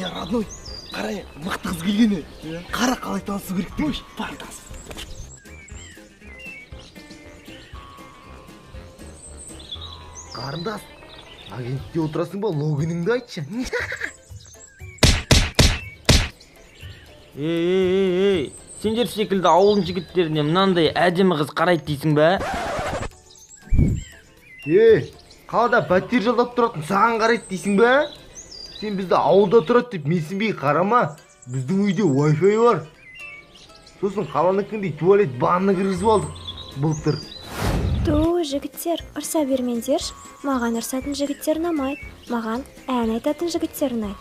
родной, қарай, мықты қыз келгені. Қара қалай танысу керек деген. Бар таныс. Қарындас, агентте отырасың ба, логиніңді айтшы. Ей, сендер секілді ауылдың жігіттеріне мынандай әдемі қыз қарайды дейсің бе? Қалада пәтер жалдап тұратын саған қарайды дейсің бе? Сен бізді ауылда тұрады деп менсінбей қарама. Біздің үйде Wi-Fi бар. Сосын қаланыкіндей туалет ванна кіргізіп алдық. Былтыр. Жігіттер, ұрса бермеңдерші. Маған ұрсатын жігіттер ұнамайды. Маған ән айтатын жігіттер ұнайды.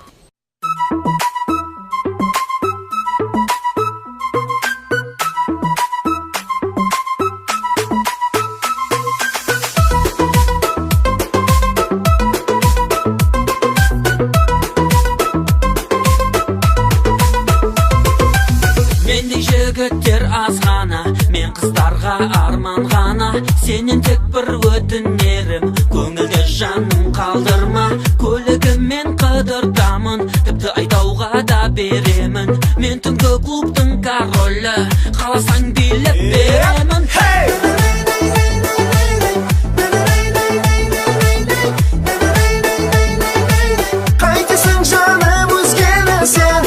Менде жігіттер аз ғана, мен қыздарға арман ғана. Сенен тек бір өтінерім, көңілде жаным қалдырма. Көлігіммен қыдыртамын, тіпті айдауға да беремін. Мен түнгі клубтың королі, қаласаң билеп беремін. Қайтесің жаным өзгені сен?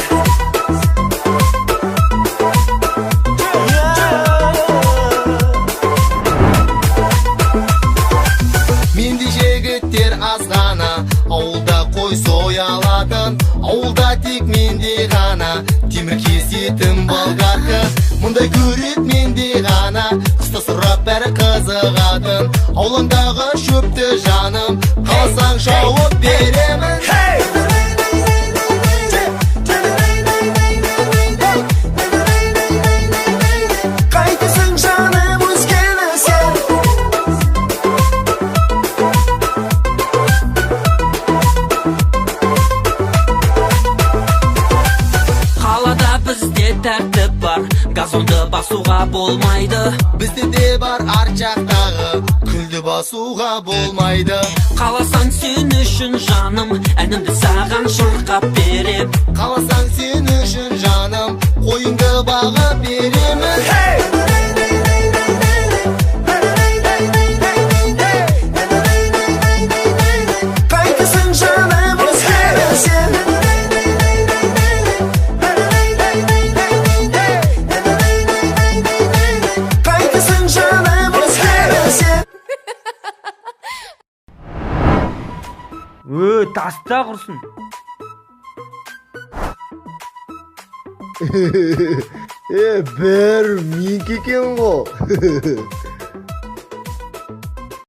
Менде жігіттер аз ғана, ауылда қой соя алатын. Ауылда тек менде ғана, темір кесетін болгарка. Мұндай көрет менде ғана, қыста сұрап бәрі қызығатын. Ауылындағы шөпті жаным, қаласаң шауып беремін. Қайтесің жаным өзгені сен? Қалада бізде тәртіп бар, газонды басуға болмайды. Бізде де бар арт жақтағы, күлді басуға болмайды. Қаласаң сен үшін жаным, әнімді саған шырқап берем. Қаласаң сен үшін жаным, қойыңды бағып беремін. Қайтесің жаным өзгені сен? Қайтесің жаным өзгені сен? Таста құрсын. Бәрі менікі екен ғой.